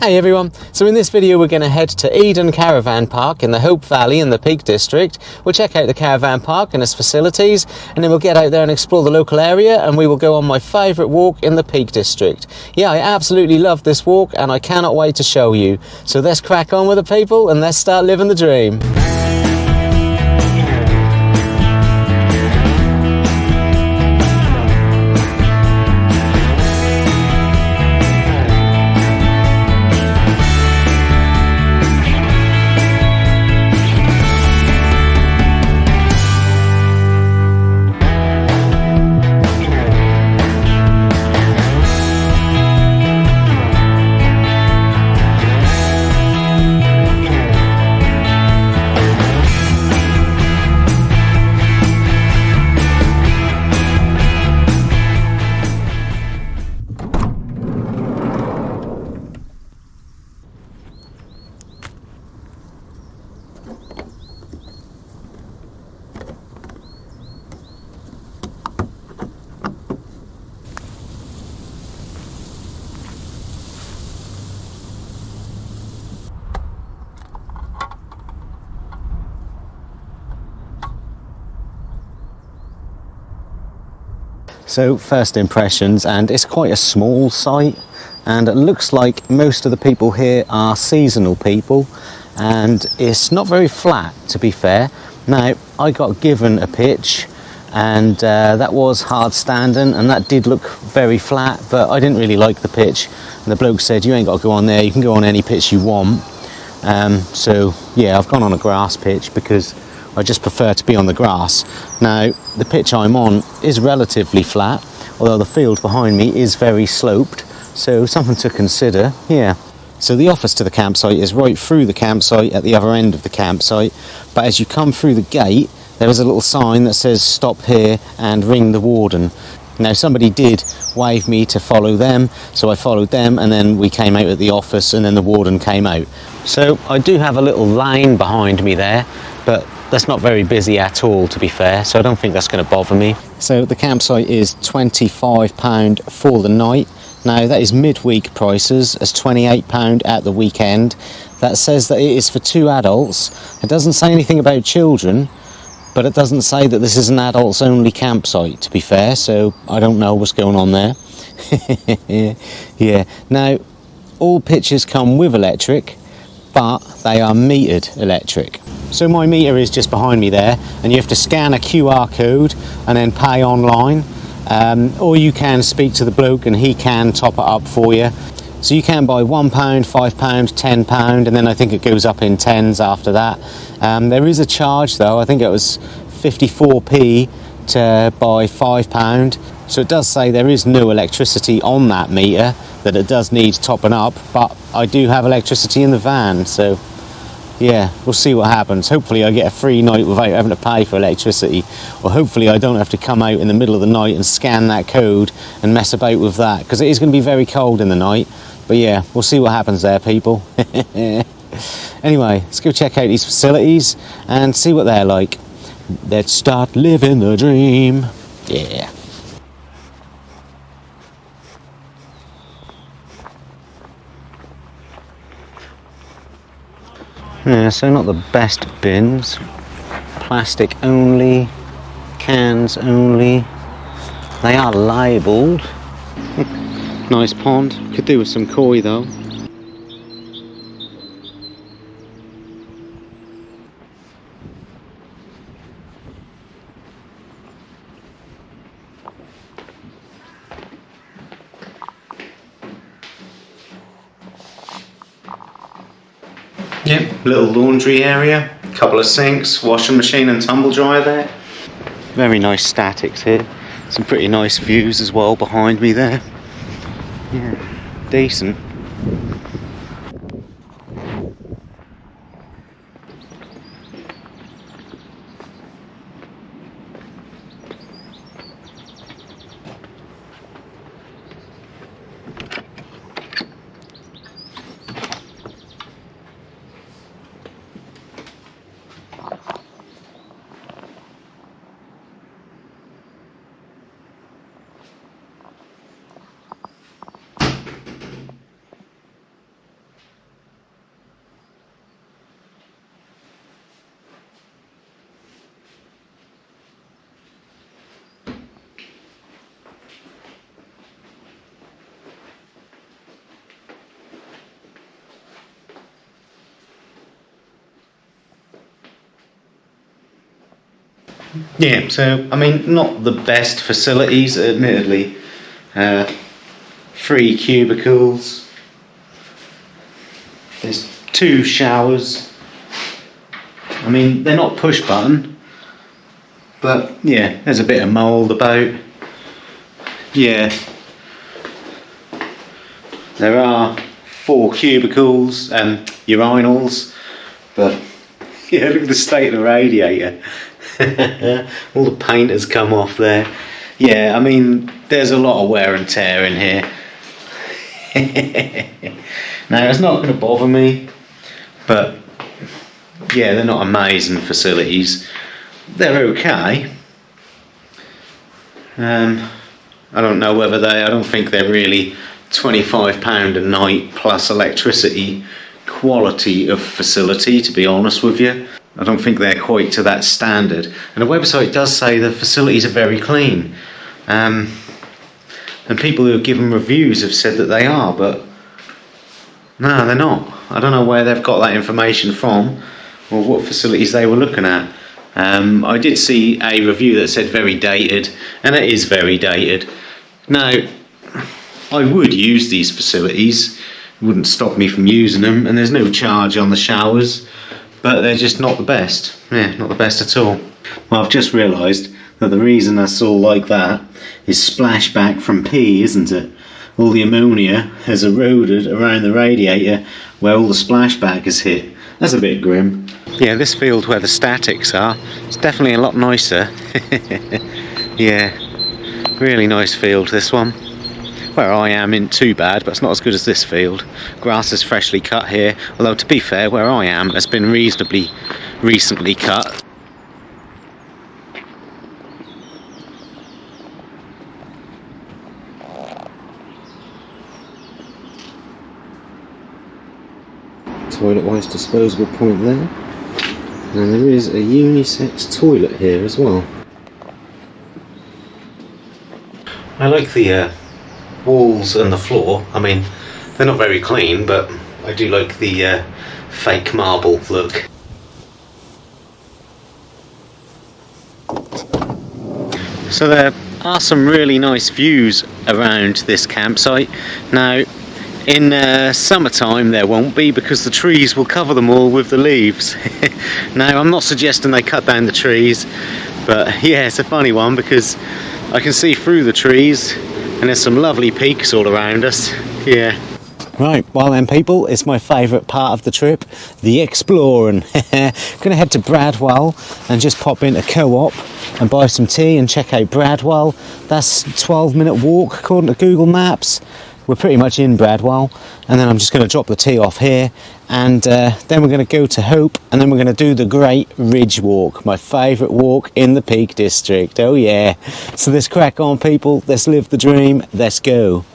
Hey everyone, so in this video we're going to head to Eden Caravan Park in the Hope Valley in the Peak District. We'll check out the caravan park and its facilities, and then we'll get out there and explore the local area, and we will go on my favourite walk in the Peak District. Yeah, I absolutely love this walk and I cannot wait to show you. So let's crack on with the people and let's start living the dream. So first impressions, and it's quite a small site, and it looks like most of the people here are seasonal people, and it's not very flat, to be fair. Now, I got given a pitch, and that was hard standing, and that did look very flat, but I didn't really like the pitch, and the bloke said you ain't got to go on there, you can go on any pitch you want. So yeah, I've gone on a grass pitch because I just prefer to be on the grass. Now, the pitch I'm on is relatively flat, although the field behind me is very sloped, so something to consider, yeah. So the office to the campsite is right through the campsite at the other end of the campsite, but as you come through the gate, there is a little sign that says stop here and ring the warden. Now, somebody did wave me to follow them, so I followed them, and then we came out at the office, and then the warden came out. So I do have a little lane behind me there, but that's not very busy at all, to be fair, so I don't think that's going to bother me. So the campsite is £25 for the night. Now, that is midweek prices, as £28 at the weekend. That says that it is for 2 adults. It doesn't say anything about children, but it doesn't say that this is an adults only campsite, to be fair, so I don't know what's going on there. Yeah. Now, all pitches come with electric, but they are metered electric. So my meter is just behind me there, and you have to scan a QR code and then pay online, or you can speak to the bloke and he can top it up for you. So you can buy £1, £5, £10, and then I think it goes up in tens after that. There is a charge though, I think it was 54p to buy £5. So it does say there is no electricity on that meter, that it does need topping up, but I do have electricity in the van, so yeah, we'll see what happens. Hopefully I get a free night without having to pay for electricity, or hopefully I don't have to come out in the middle of the night and scan that code and mess about with that, because it is going to be very cold in the night. But yeah, we'll see what happens there, people. Anyway, let's go check out these facilities and see what they're like. Let's start living the dream. Yeah. Yeah, so not the best bins. Plastic only, cans only. They are labelled. Nice pond. Could do with some koi though. Yep, little laundry area, couple of sinks, washing machine and tumble dryer there. Very nice statics here. Some pretty nice views as well behind me there. Yeah, decent. Yeah, so I mean, not the best facilities, admittedly. 3 cubicles. There's 2 showers. I mean, they're not push button, but yeah, there's a bit of mould about. Yeah, there are 4 cubicles and urinals, but yeah, look at the state of the radiator. All the paint has come off there. Yeah, I mean, there's a lot of wear and tear in here. Now, it's not going to bother me, but yeah, they're not amazing facilities. They're okay. I don't know whether I don't think they're really £25 a night plus electricity quality of facility, to be honest with you. I don't think they're quite to that standard. And the website does say the facilities are very clean. And people who have given reviews have said that they are, but no, they're not. I don't know where they've got that information from or what facilities they were looking at. I did see a review that said very dated, and it is very dated. Now, I would use these facilities, it wouldn't stop me from using them, and there's no charge on the showers, but they're just not the best. Yeah, not the best at all. Well, I've just realised that the reason that's all like that is splashback from pee, isn't it? All the ammonia has eroded around the radiator where all the splashback has hit. That's a bit grim. Yeah, this field where the statics are, it's definitely a lot nicer. Yeah, really nice field, this one. Where I am isn't too bad, but it's not as good as this field. Grass is freshly cut here, although to be fair, where I am has been reasonably recently cut. Toilet waste disposable point there, and there is a unisex toilet here as well. I like the walls and the floor. I mean, they're not very clean, but I do like the fake marble look. So there are some really nice views around this campsite. Now, in summertime there won't be, because the trees will cover them all with the leaves. Now, I'm not suggesting they cut down the trees, but yeah, it's a funny one because I can see through the trees and there's some lovely peaks all around us. Yeah. Right, well then people, it's my favourite part of the trip, the exploring. Gonna head to Bradwell and just pop into Co-op and buy some tea and check out Bradwell. That's a 12-minute walk according to Google Maps. We're pretty much in Bradwell, and then I'm just going to drop the tea off here, and then we're going to go to Hope, and then we're going to do the Great Ridge Walk, my favourite walk in the Peak District. Oh yeah. So let's crack on people, let's live the dream, let's go.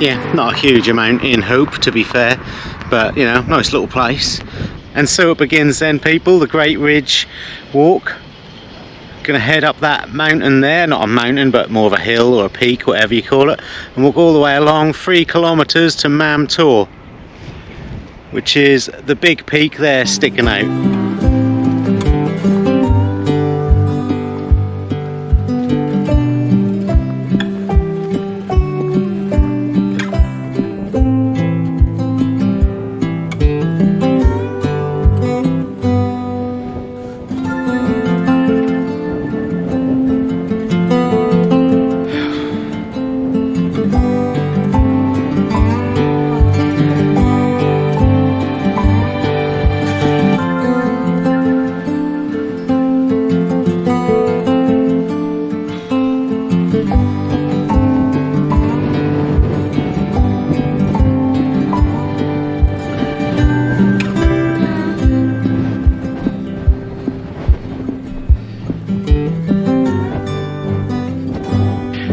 Yeah, not a huge amount in Hope, to be fair, but you know, nice little place. And so it begins then, people, the Great Ridge Walk. Gonna head up that mountain there, not a mountain but more of a hill or a peak, whatever you call it, and walk all the way along 3 kilometers to Mam Tor, which is the big peak there sticking out.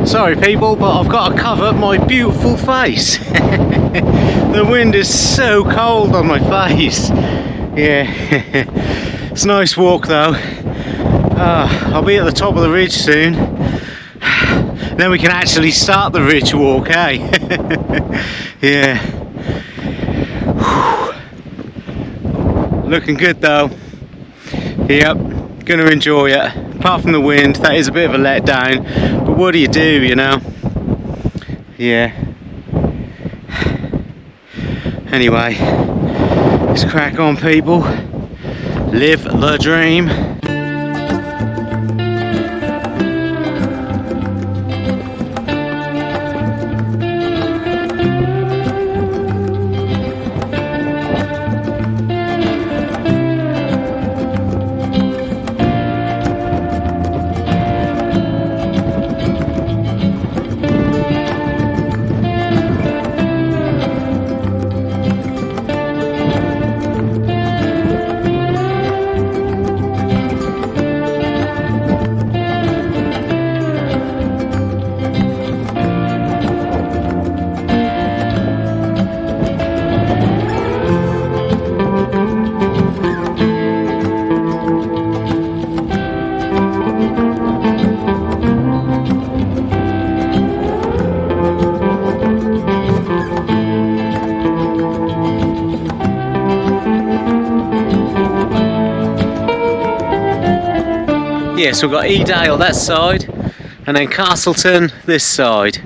Sorry people, but I've got to cover my beautiful face. The wind is so cold on my face. Yeah, it's a nice walk though. I'll be at the top of the ridge soon. Then we can actually start the ridge walk, eh? Yeah. Looking good though. Yep, gonna enjoy it. Apart from the wind, that is a bit of a letdown, but what do, you know? Yeah. Anyway, let's crack on, people. Live the dream. Yeah, so we've got Edale that side, and then Castleton this side.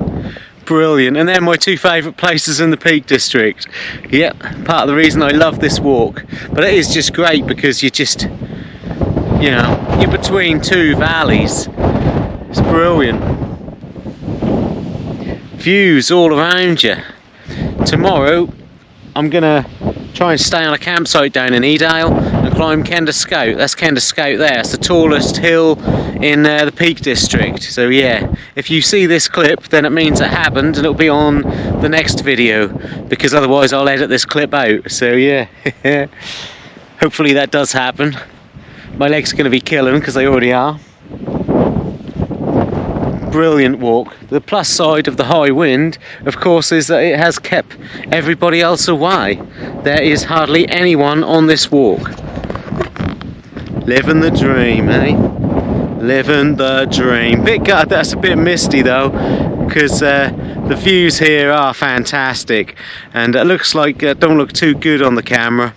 Brilliant. And they're my 2 favourite places in the Peak District. Yep, part of the reason I love this walk. But it is just great because you're just, you know, you're between 2 valleys. It's brilliant. Views all around you. Tomorrow I'm gonna try and stay on a campsite down in Edale and climb Kenda Scout. That's Kenda Scout there. It's the tallest hill in the Peak District. So yeah, if you see this clip, then it means it happened and it'll be on the next video, because otherwise I'll edit this clip out. So yeah, hopefully that does happen. My legs are going to be killing because they already are. Brilliant walk. The plus side of the high wind, of course, is that it has kept everybody else away. There is hardly anyone on this walk. Living the dream, eh? Living the dream. Bit gut, that's a bit misty though, because the views here are fantastic, and it looks like don't look too good on the camera.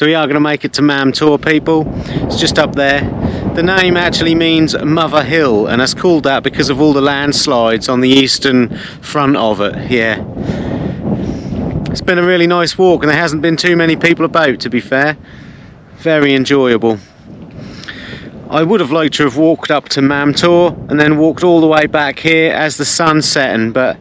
So we are going to make it to Mam Tor, people. It's just up there. The name actually means Mother Hill, and it's called that because of all the landslides on the eastern front of it. Yeah. It's been a really nice walk, and there hasn't been too many people about, to be fair. Very enjoyable. I would have liked to have walked up to Mam Tor and then walked all the way back here as the sun's setting, but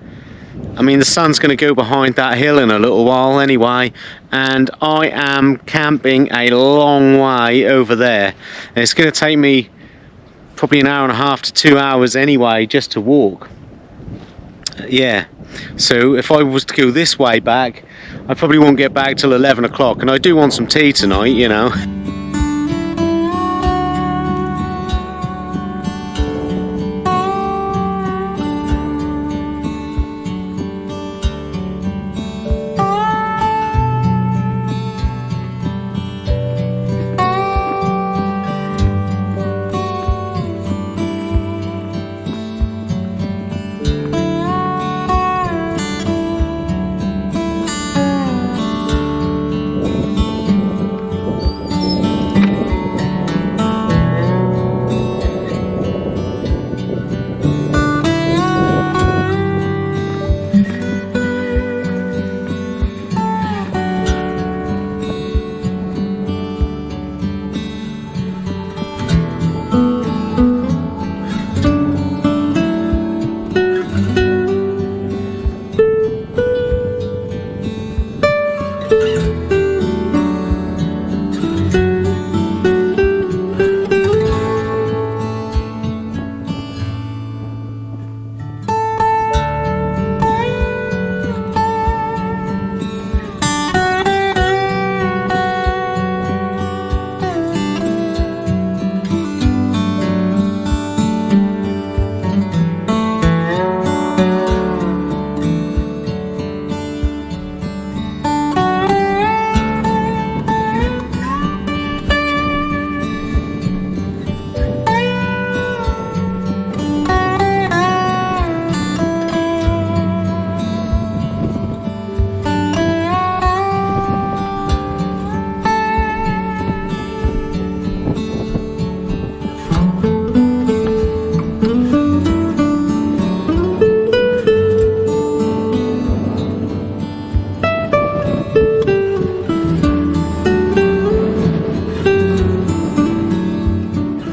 I mean the sun's going to go behind that hill in a little while anyway, and I am camping a long way over there. And it's going to take me probably an hour and a half to 2 hours anyway just to walk. Yeah, so if I was to go this way back, I probably won't get back till 11 o'clock, and I do want some tea tonight, you know.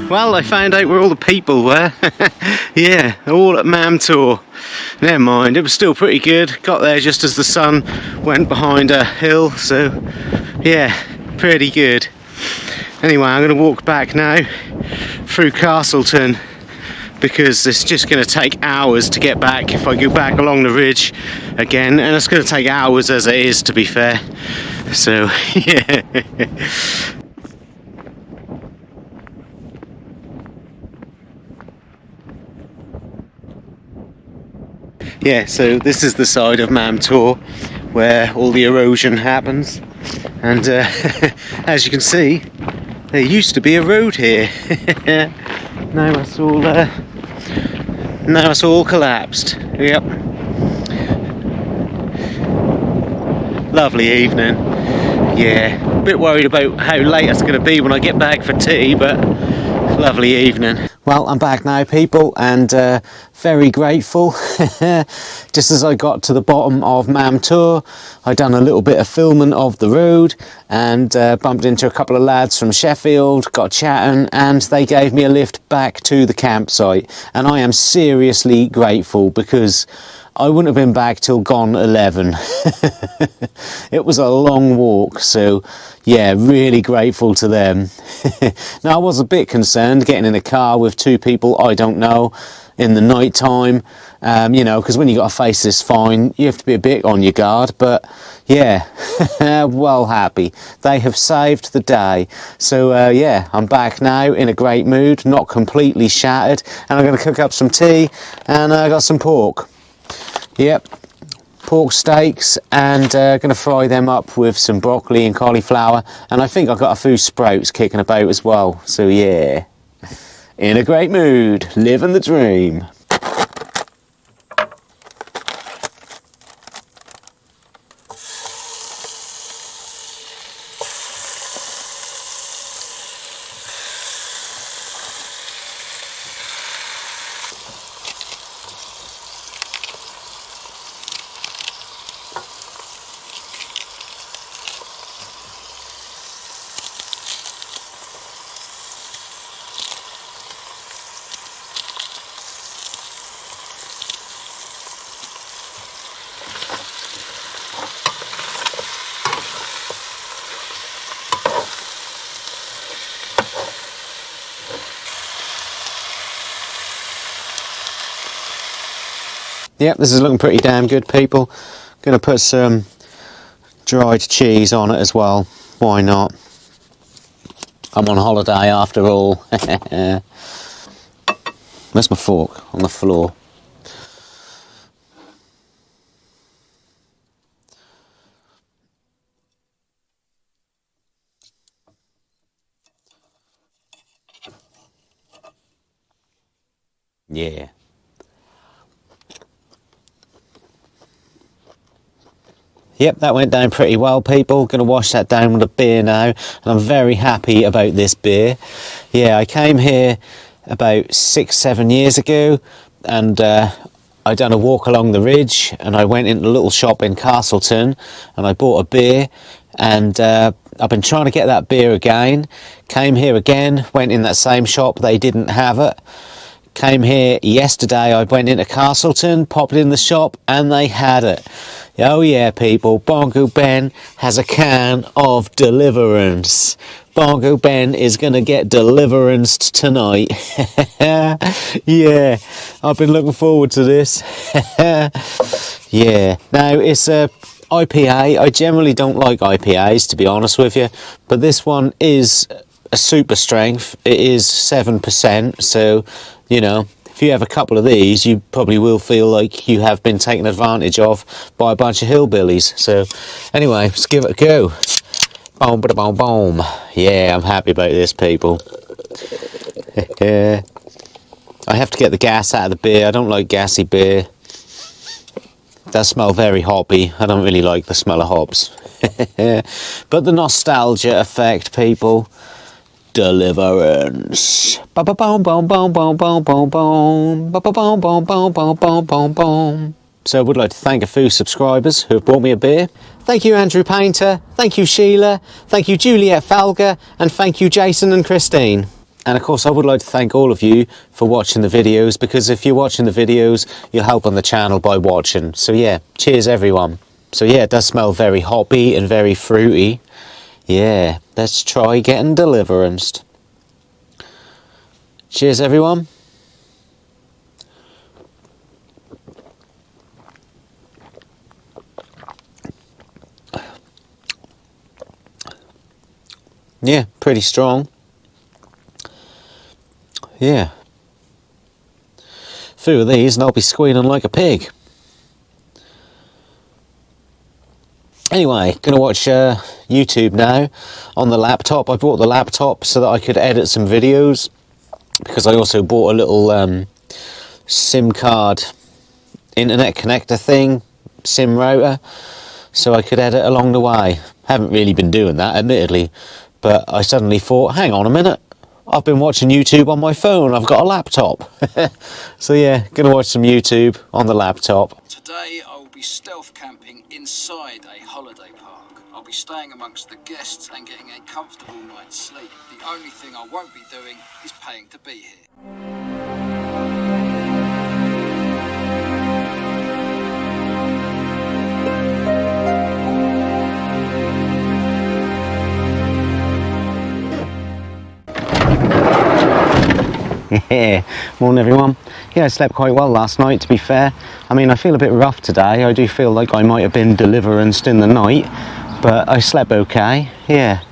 Well, I found out where all the people were. Yeah, all at Mam Tor. Never mind, it was still pretty good. Got there just as the sun went behind a hill, so yeah, pretty good. Anyway, I'm going to walk back now through Castleton because it's just going to take hours to get back if I go back along the ridge again, and it's going to take hours as it is, to be fair. So yeah. Yeah, so this is the side of Mam Tor where all the erosion happens, and as you can see, there used to be a road here. Now it's all collapsed. Yep. Lovely evening. Yeah, a bit worried about how late it's going to be when I get back for tea, but lovely evening. Well, I'm back now, people, and very grateful. Just as I got to the bottom of Mam Tor, I done a little bit of filming of the road and bumped into a couple of lads from Sheffield, got chatting, and they gave me a lift back to the campsite. And I am seriously grateful because I wouldn't have been back till gone 11. It was a long walk, so yeah, really grateful to them. Now, I was a bit concerned getting in a car with two people I don't know in the night time, you know, because when you got to face this fine, you have to be a bit on your guard. But yeah, well happy. They have saved the day. So yeah, I'm back now in a great mood, not completely shattered, and I'm going to cook up some tea, and I got some pork. Yep, pork steaks, and going to fry them up with some broccoli and cauliflower, and I think I've got a few sprouts kicking about as well. So yeah, in a great mood, living the dream. Yep, this is looking pretty damn good, people. Gonna put some dried cheese on it as well. Why not? I'm on holiday after all. Where's my fork? On the floor. Yeah. Yep, that went down pretty well, people. Going to wash that down with a beer now, and I'm very happy about this beer. Yeah, I came here about 6-7 years ago, and I done a walk along the ridge, and I went into a little shop in Castleton, and I bought a beer, and I've been trying to get that beer again. Came here again, went in that same shop, they didn't have it. Came here yesterday, I went into Castleton, popped in the shop, and they had it. Oh yeah, people, Bongo Ben has a can of Deliverance. Bongo Ben is going to get Deliverance tonight. Yeah, I've been looking forward to this. Yeah, now it's a IPA. I generally don't like IPAs, to be honest with you, but this one is a super strength. It is 7%, so, you know, if you have a couple of these, you probably will feel like you have been taken advantage of by a bunch of hillbillies. So, anyway, let's give it a go. Boom, ba boom, boom. Yeah, I'm happy about this, people. I have to get the gas out of the beer. I don't like gassy beer. It does smell very hoppy. I don't really like the smell of hops. But the nostalgia effect, people. Deliverance. Ba ba boom boom boom boom boom boom boom. Ba ba boom boom boom boom boom boom boom. So I would like to thank a few subscribers who have bought me a beer. Thank you, Andrew Painter. Thank you, Sheila. Thank you, Juliet Falga. And thank you, Jason and Christine. And of course, I would like to thank all of you for watching the videos, because if you're watching the videos, you'll help on the channel by watching. So yeah, cheers everyone. So yeah, it does smell very hoppy and very fruity. Yeah, let's try getting Deliverance. Cheers, everyone. Yeah, pretty strong. Yeah. A few of these and I'll be squealing like a pig. Anyway, gonna watch YouTube now on the laptop. I bought the laptop so that I could edit some videos, because I also bought a little SIM card internet connector thing, SIM router, so I could edit along the way. Haven't really been doing that, admittedly, but I suddenly thought, hang on a minute, I've been watching YouTube on my phone, I've got a laptop. So yeah, gonna watch some YouTube on the laptop. Today I will be stealth camping inside a holiday park. I'll be staying amongst the guests and getting a comfortable night's sleep. The only thing I won't be doing is paying to be here. Yeah, morning everyone. Yeah, I slept quite well last night, to be fair. I mean, I feel a bit rough today. I do feel like I might have been Deliverenced in the night, but I slept okay. Yeah,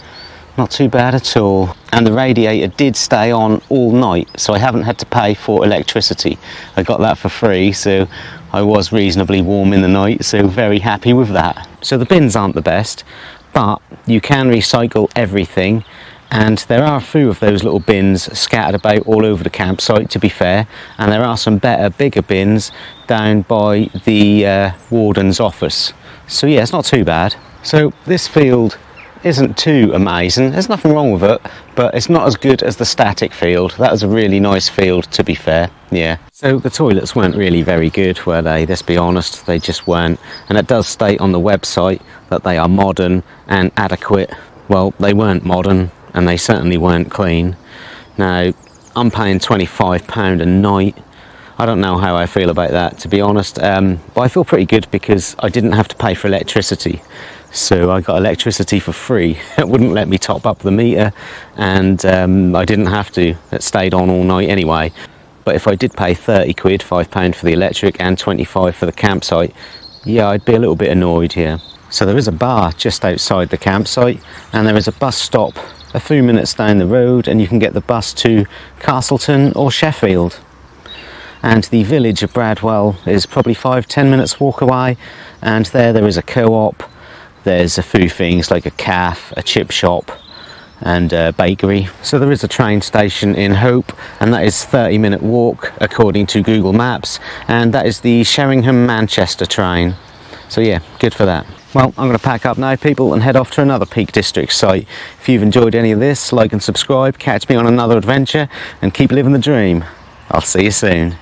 not too bad at all. And the radiator did stay on all night, so I haven't had to pay for electricity. I got that for free, so I was reasonably warm in the night, so very happy with that. So the bins aren't the best, but you can recycle everything. And there are a few of those little bins scattered about all over the campsite, to be fair, and there are some better, bigger bins down by the warden's office. So yeah, it's not too bad. So this field isn't too amazing, there's nothing wrong with it, but it's not as good as the static field. That was a really nice field, to be fair, yeah. So the toilets weren't really very good, were they? Let's be honest, they just weren't. And it does state on the website that they are modern and adequate. Well, they weren't modern, and they certainly weren't clean. Now, I'm paying £25 a night. I don't know how I feel about that, to be honest, but I feel pretty good because I didn't have to pay for electricity. So I got electricity for free. It wouldn't let me top up the meter, and I didn't have to. It stayed on all night anyway. But if I did pay 30 quid, £5 for the electric and 25 for the campsite, yeah, I'd be a little bit annoyed here. So there is a bar just outside the campsite, and there is a bus stop a few minutes down the road, and you can get the bus to Castleton or Sheffield. And the village of Bradwell is probably 5-10 minutes walk away, and there is a co-op. There's a few things like a cafe, a chip shop and a bakery. So there is a train station in Hope, and that is 30-minute walk according to Google Maps, and that is the Sheringham-Manchester train. So yeah, good for that. Well, I'm going to pack up now, people, and head off to another Peak District site. If you've enjoyed any of this, like and subscribe, catch me on another adventure, and keep living the dream. I'll see you soon.